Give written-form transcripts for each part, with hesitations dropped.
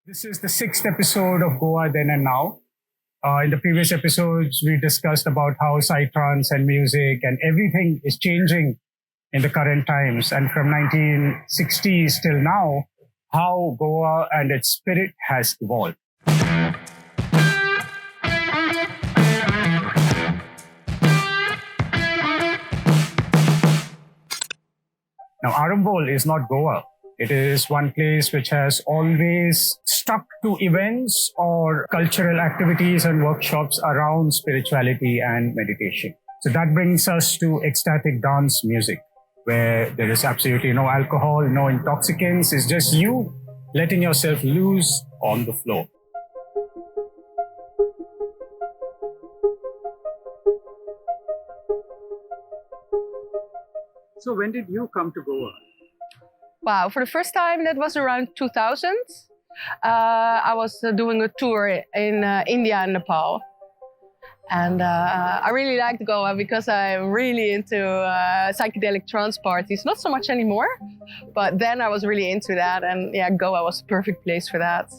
This is the sixth episode of Goa Then and Now. In the previous episodes, we discussed about how psytrance and music and everything is changing in the current times. And from 1960s till now, how Goa and its spirit has evolved. Now, Arambol is not Goa. It is one place which has always stuck to events or cultural activities and workshops around spirituality and meditation. So that brings us to ecstatic dance music, where there is absolutely no alcohol, no intoxicants. It's just you letting yourself loose on the floor. So when did you come to Goa? Wow, for the first time, that was around 2000. I was doing a tour in India and Nepal. And I really liked Goa because I'm really into psychedelic trance parties. Not so much anymore, but then I was really into that. And yeah, Goa was the perfect place for that.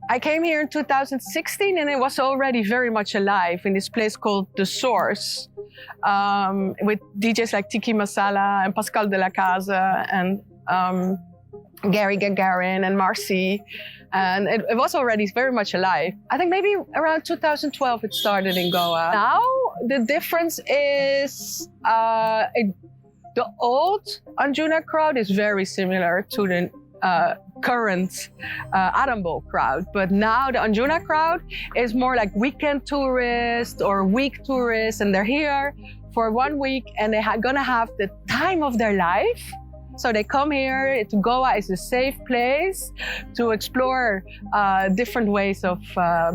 I came here in 2016 and it was already very much alive in this place called The Source, with DJs like Tiki Masala and Pascal de la Casa and JariGe and Marcy. And it was already very much alive. I think maybe around 2012 it started in Goa. Now the difference is the old Anjuna crowd is very similar to the current Arambol crowd. But now the Anjuna crowd is more like weekend tourists or week tourists, and they're here for 1 week and they're gonna have the time of their life. So they come here to Goa is a safe place to explore different ways of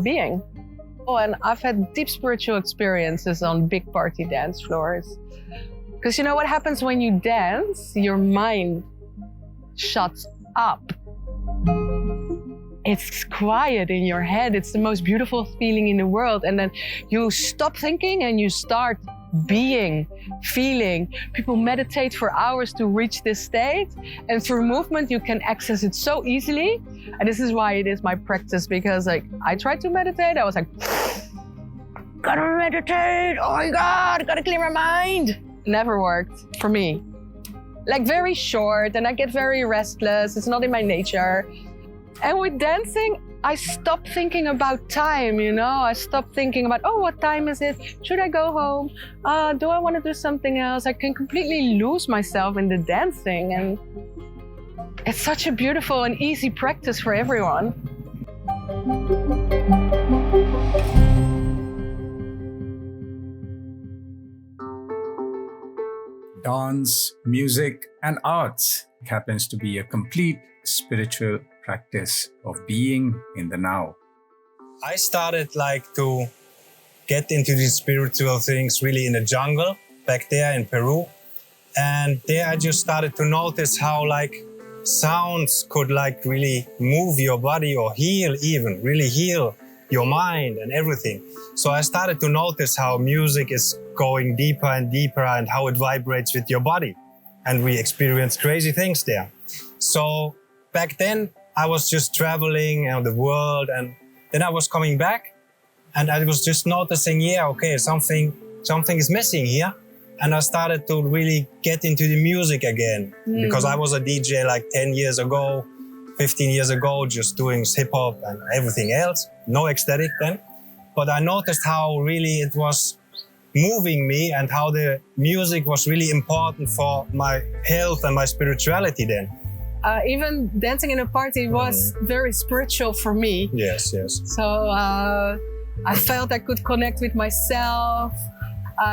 being. Oh, and I've had deep spiritual experiences on big party dance floors. Because you know what happens when you dance? Your mind shuts up. It's quiet in your head. It's the most beautiful feeling in the world. And then you stop thinking and you start being, feeling. People meditate for hours to reach this state, and through movement you can access it so easily. And this is why it is my practice, because like I tried to meditate, I was like, gotta meditate, oh my God, gotta clear my mind. Never worked for me. Like very short, and I get very restless, it's not in my nature. And with dancing, I stopped thinking about time, you know? I stopped thinking about, oh, what time is it? Should I go home? Do I want to do something else? I can completely lose myself in the dancing. And it's such a beautiful and easy practice for everyone. Dance, music, and arts happens to be a complete spiritual practice of being in the now. I started to get into these spiritual things really in the jungle back there in Peru. And there I just started to notice how sounds could really move your body or really heal your mind and everything. So I started to notice how music is going deeper and deeper and how it vibrates with your body. And we experienced crazy things there. So back then, I was just traveling the world, and then I was coming back and I was just noticing, something is missing here. And I started to really get into the music again because I was a DJ 10 years ago, 15 years ago, just doing hip hop and everything else. No ecstatic then. But I noticed how really it was moving me and how the music was really important for my health and my spirituality then. Even dancing in a party was very spiritual for me. Yes, yes. So I felt I could connect with myself.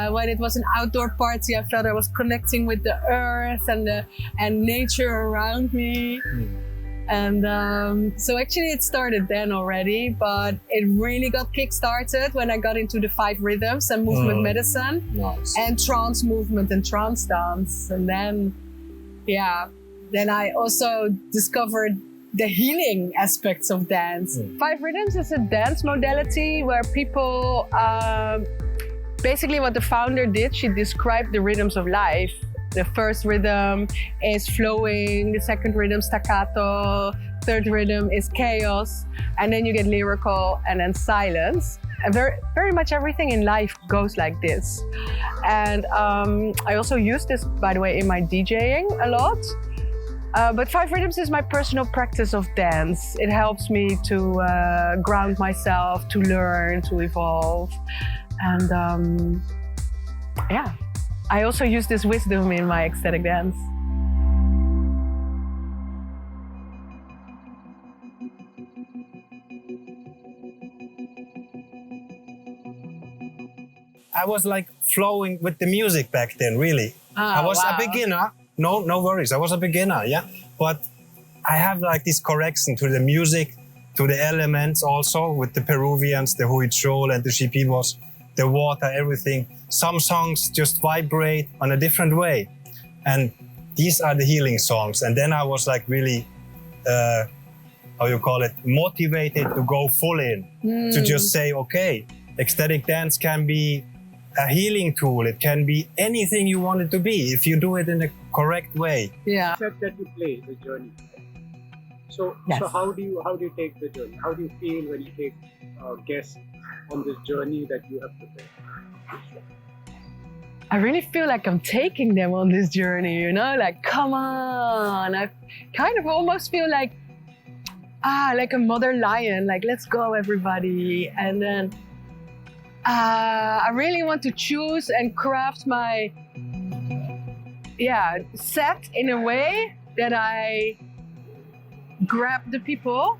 When it was an outdoor party, I felt I was connecting with the earth and nature around me. And so actually it started then already, but it really got kick-started when I got into the 5 rhythms and movement medicine. Nice. And trance movement and trance dance. And then, then I also discovered the healing aspects of dance. 5 rhythms is a dance modality where people, basically what the founder did, she described the rhythms of life. The first rhythm is flowing, the second rhythm staccato, third rhythm is chaos, and then you get lyrical, and then silence. And very much everything in life goes like this. And I also use this, by the way, in my DJing a lot. But 5 rhythms is my personal practice of dance. It helps me to ground myself, to learn, to evolve. And yeah, I also use this wisdom in my ecstatic dance. I was like flowing with the music back then, really. I was a beginner. No worries. I was a beginner, yeah. But I have like this correction to the music, to the elements also with the Peruvians, the huichol and the shipibos, the water, everything. Some songs just vibrate on a different way. And these are the healing songs. And then I was like really, motivated to go full in. To just say, okay, ecstatic dance can be a healing tool. It can be anything you want it to be if you do it in the correct way. Yeah. Except that you play the journey. So how do you take the journey? How do you feel when you take guests on this journey that you have prepared? I really feel like I'm taking them on this journey, you know, like, come on. I kind of almost feel like a mother lion, like, let's go everybody. And then I really want to choose and craft my set in a way that I grab the people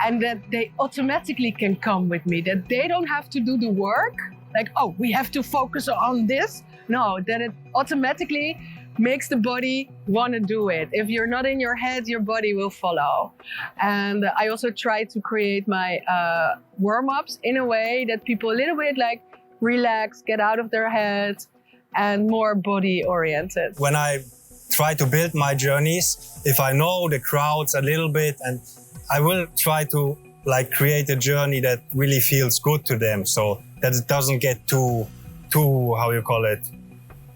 and that they automatically can come with me, that they don't have to do the work, like, oh, we have to focus on this. No, that it automatically makes the body want to do it. If you're not in your head, your body will follow. And I also try to create my warm-ups in a way that people a little bit like relax, get out of their head, and more body-oriented. When I try to build my journeys, if I know the crowds a little bit, and I will try to like create a journey that really feels good to them, so that it doesn't get too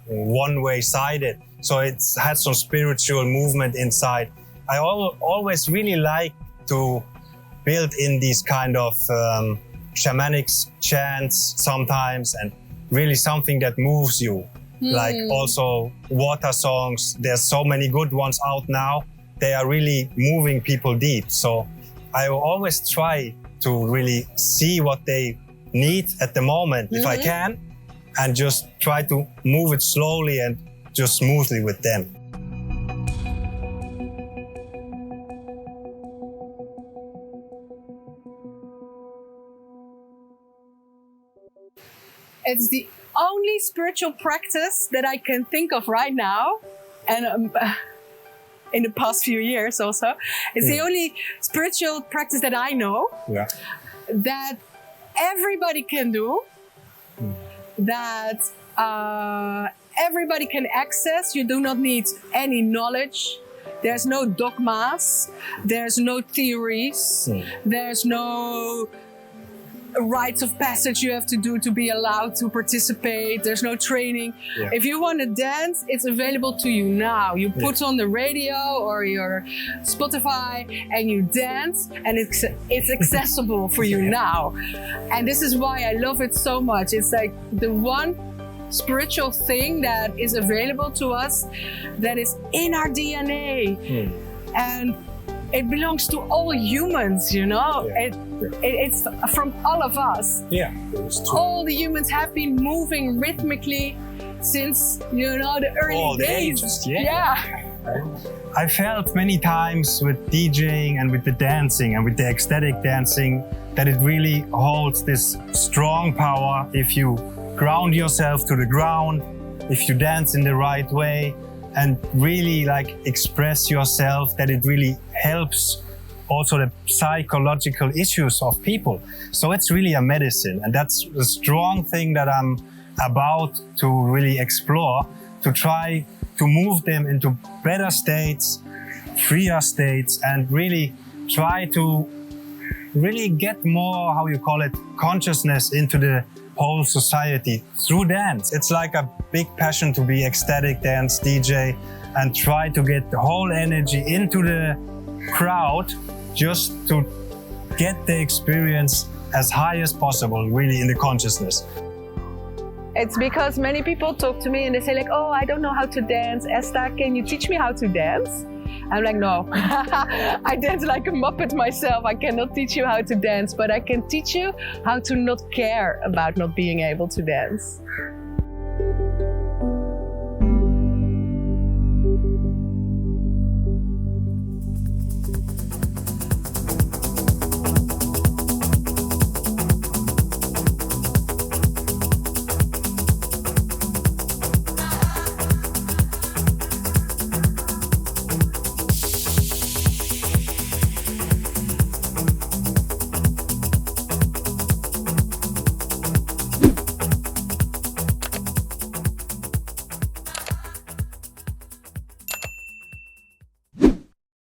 one-way sided. So it has some spiritual movement inside. I always really like to build in these kind of shamanic chants sometimes, and really something that moves you. Like also water songs. There's so many good ones out now. They are really moving people deep. So I always try to really see what they need at the moment, if I can, and just try to move it slowly and just smoothly with them. It's the only spiritual practice that I can think of right now, and in the past few years also. It's the only spiritual practice that I know that everybody can do, that everybody can access. You do not need any knowledge. There's no dogmas. There's no theories. There's no rites of passage you have to do to be allowed to participate. There's no training. If you want to dance, it's available to you now. You put on the radio or your Spotify and you dance, and it's accessible for you now. And this is why I love it so much. It's like the one spiritual thing that is available to us, that is in our DNA. And it belongs to all humans, you know? It's from all of us. All the humans have been moving rhythmically since, you know, the early days. I felt many times with DJing and with the dancing and with the ecstatic dancing that it really holds this strong power if you ground yourself to the ground, if you dance in the right way, and really like express yourself, that it really helps also the psychological issues of people. So it's really a medicine, and that's a strong thing that I'm about to really explore, to try to move them into better states, freer states, and really try to really get more, consciousness into the whole society through dance. It's like a big passion to be ecstatic dance DJ and try to get the whole energy into the crowd just to get the experience as high as possible, really in the consciousness. It's because many people talk to me and they say like, oh, I don't know how to dance. Esta, can you teach me how to dance? I'm like, no, I dance like a Muppet myself. I cannot teach you how to dance, but I can teach you how to not care about not being able to dance.